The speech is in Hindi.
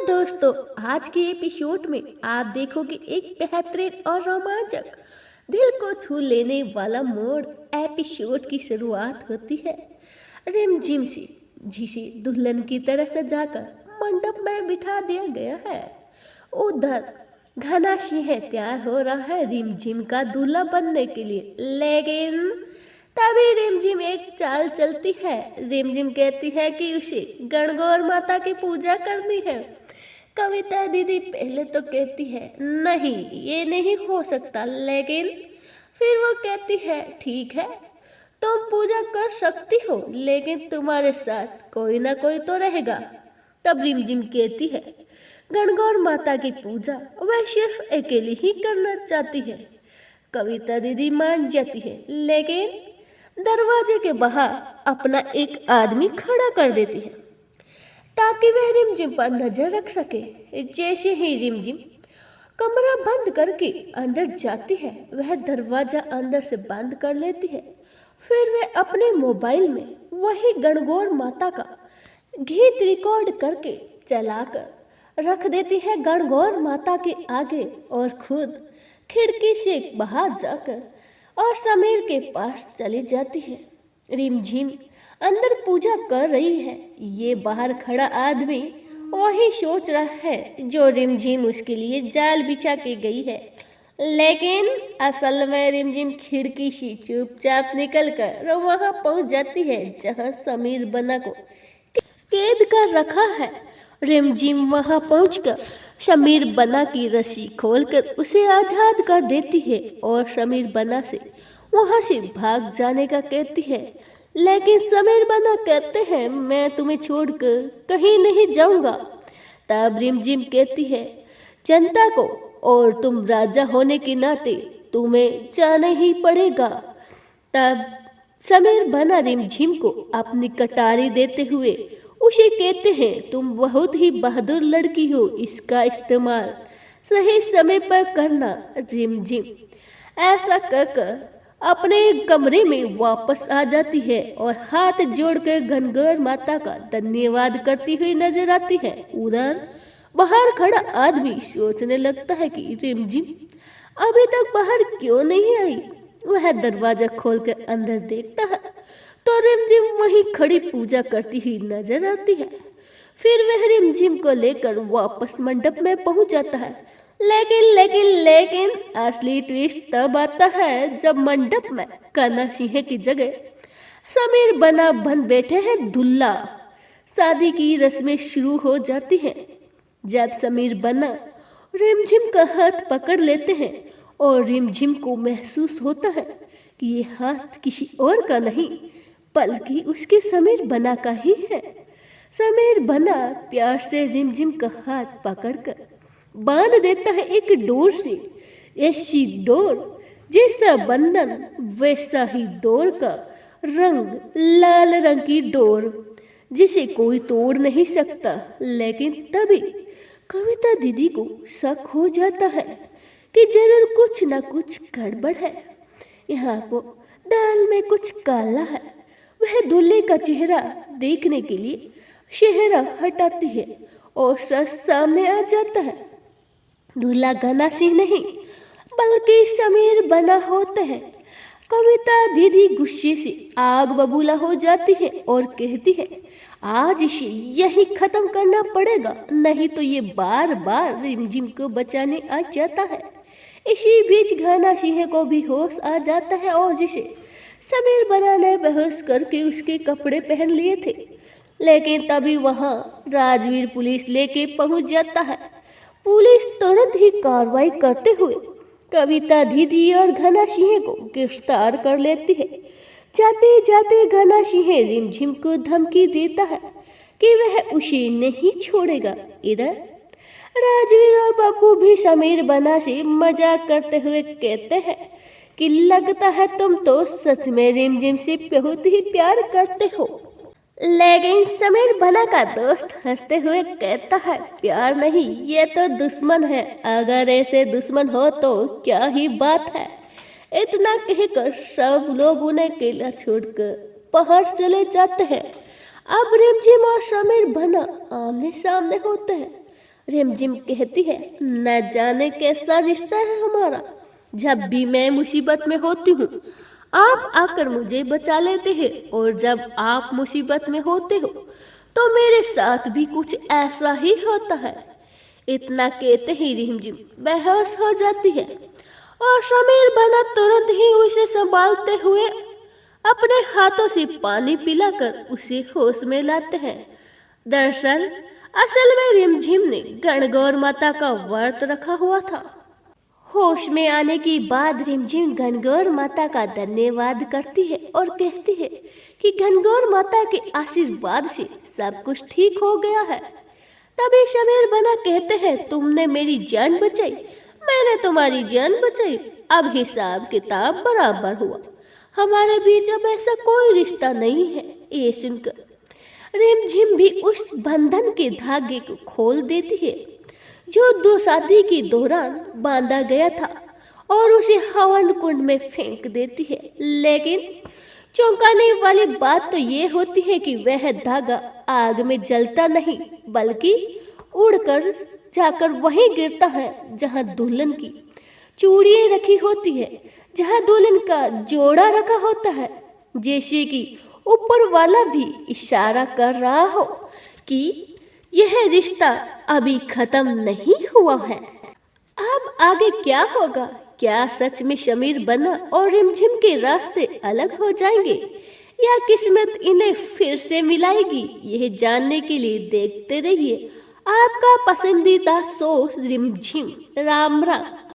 दोस्तों, आज के एपिसोड में आप देखोगे एक बेहतरीन और रोमांचक, दिल को छू लेने वाला मोड़। एपिसोड की शुरुआत होती है रिमझिम से, जिसे दुल्हन की तरह सजाकर मंडप में बिठा दिया गया है। उधर घना सिंह तैयार हो रहा है रिमझिम का दूल्हा बनने के लिए, लेकिन तभी रिमझिम एक चाल चलती है। रिमझिम कहती है कि उसे गणगौर माता की पूजा करनी है। कविता दीदी पहले तो कहती है नहीं, ये नहीं हो सकता, लेकिन फिर वो कहती है ठीक है, तुम पूजा कर सकती हो, लेकिन तुम्हारे साथ कोई ना कोई तो रहेगा। तब रिमझिम कहती है गणगौर माता की पूजा वह सिर्फ अकेली ही करना चाहती है। कविता दीदी मान जाती है, लेकिन दरवाजे के बाहर अपना एक आदमी खड़ा कर देती है ताकि वह रिमझिम पर नजर रख सके। जैसे ही रिमझिम कमरा बंद करके अंदर जाती है, वह दरवाजा अंदर से बंद कर लेती है। फिर वह अपने मोबाइल में वही गणगौर माता का गीत रिकॉर्ड करके चलाकर रख देती है गणगौर माता के आगे और खुद खिड़की से बाहर जाकर और समीर के पास चली जाती है। रिमझिम अंदर पूजा कर रही है, ये बाहर खड़ा आदमी वही सोच रहा है जो रिमझिम उसके लिए जाल बिछा के गई है। लेकिन असल में रिमझिम खिड़की से चुपचाप निकलकर वहां पहुंच जाती है जहां समीर बना को कैद कर रखा है। रिमझिम वहां पहुंचकर समीर बना की रस्सी खोलकर उसे आजाद कर देती है और समीर बना से वहां से भाग जाने का कहती है, लेकिन समीर बना कहते हैं मैं तुम्हें छोड़कर कहीं नहीं जाऊंगा। तब रिमझिम कहती है जनता को और तुम राजा होने के नाते तुम्हें जाना ही पड़ेगा। तब समीर बना रिमझिम को अपनी कटारी देते हुए उसे कहते हैं तुम बहुत ही बहादुर लड़की हो, इसका इस्तेमाल सही समय पर करना। रिमझिम ऐसा कहकर अपने कमरे में वापस आ जाती है और हाथ जोड़कर गणगौर माता का धन्यवाद करती हुई नजर आती है। उधर बाहर खड़ा आदमी सोचने लगता है कि रिमझिम अभी तक बाहर क्यों नहीं आई। वह दरवाजा खोलकर अंदर देखता है तो रिमझिम वहीं खड़ी पूजा करती हुई नजर आती है। फिर वह रिमझिम को लेकर वापस मंडप में पहुंच जाता है। लेकिन असली ट्विस्ट तब आता है जब मंडप में कान्हा सिंह की जगह समीर बना बन बैठे हैं दूल्हा। शादी की रस्में शुरू हो जाती हैं। जब समीर बना रिमझिम का हाथ पकड़ लेते हैं और रिमझिम को महसूस होता है कि ये हाथ किसी और का नहीं बल्कि उसके समीर बना का ही है। समीर बना प्यार से रिमझिम का हाथ पकड़कर बांध देता है एक डोर से। ऐसी डोर जैसा बंधन वैसा ही डोर का रंग, लाल रंग की डोर जिसे कोई तोड़ नहीं सकता। लेकिन तभी कविता दीदी को शक हो जाता है कि जरूर कुछ ना कुछ गड़बड़ है। यहाँ को दाल में कुछ काला है। वह दूल्हे का चेहरा देखने के लिए चेहरा हटाती है और सच सामने आ जाता है। दूल्हा घना सिंह नहीं बल्कि समीर बना होते हैं। कविता दीदी गुस्से से आग बबूला हो जाती है और कहती है आज इसे यही खत्म करना पड़ेगा, नहीं तो ये बार बार रिमझिम को बचाने आ जाता है। इसी बीच घना सिंह को भी होश आ जाता है और जिसे समीर बना ने बेहोश करके उसके कपड़े पहन लिए थे। लेकिन तभी वहां राजवीर पुलिस लेके पहुंच जाता है। पुलिस तुरंत ही कार्रवाई करते हुए कविता दीदी और घना सिंह को गिरफ्तार कर लेती है। जाते जाते घना सिंह रिमझिम को धमकी देता है कि वह उसे नहीं छोड़ेगा। इधर राजवीर और पप्पू भी समीर बना से मजाक करते हुए कहते हैं कि लगता है तुम तो सच में रिमझिम से बहुत ही प्यार करते हो। लेकिन समीर बना का दोस्त हंसते हुए कहता है प्यार नहीं, ये तो दुश्मन है। अगर ऐसे दुश्मन हो तो क्या ही बात है। इतना कहकर सब लोग उन्हें अकेला छोड़कर पहाड़ चले जाते हैं। अब रिमझिम और समीर बना आमने सामने होते हैं। रिमझिम कहती है, न जाने कैसा रिश्ता है हमारा। जब भी मैं मुसीबत में होती हूँ आप आकर मुझे बचा लेते हैं, और जब आप मुसीबत में होते हो तो मेरे साथ भी कुछ ऐसा ही होता है। इतना कहते ही रिमझिम बेहोश हो जाती है और समीर बना तुरंत ही उसे संभालते हुए अपने हाथों से पानी पिलाकर उसे होश में लाते हैं। दरअसल असल में रिमझिम ने गणगौर माता का व्रत रखा हुआ था। होश में आने के बाद रिमझिम घनघोर माता का धन्यवाद करती है और कहती है कि घनघोर माता के आशीर्वाद से सब कुछ ठीक हो गया है। तभी शमीर बना कहते हैं, तुमने मेरी जान बचाई, मैंने तुम्हारी जान बचाई, अब हिसाब किताब बराबर हुआ, हमारे बीच अब ऐसा कोई रिश्ता नहीं है। ये सुनकर रिमझिम भी उस बंधन के धागे को खोल देती है जो दो शादी के दौरान बांधा गया था, और उसे हवन कुंड में फेंक देती है। लेकिन चौंकाने वाली बात तो ये होती है कि वह धागा आग में जलता नहीं, बल्कि उड़कर जाकर वहीं गिरता है जहां दुल्हन की चूड़ियां रखी होती है, जहां दुल्हन का जोड़ा रखा होता है। जैसे कि ऊपर वाला भी इशारा कर रहा हो कि यह रिश्ता अभी खत्म नहीं हुआ है। अब आगे क्या होगा? क्या सच में शमीर बना और रिमझिम के रास्ते अलग हो जाएंगे, या किस्मत इन्हें फिर से मिलाएगी? यह जानने के लिए देखते रहिए आपका पसंदीदा शो रिमझिम। राम राम।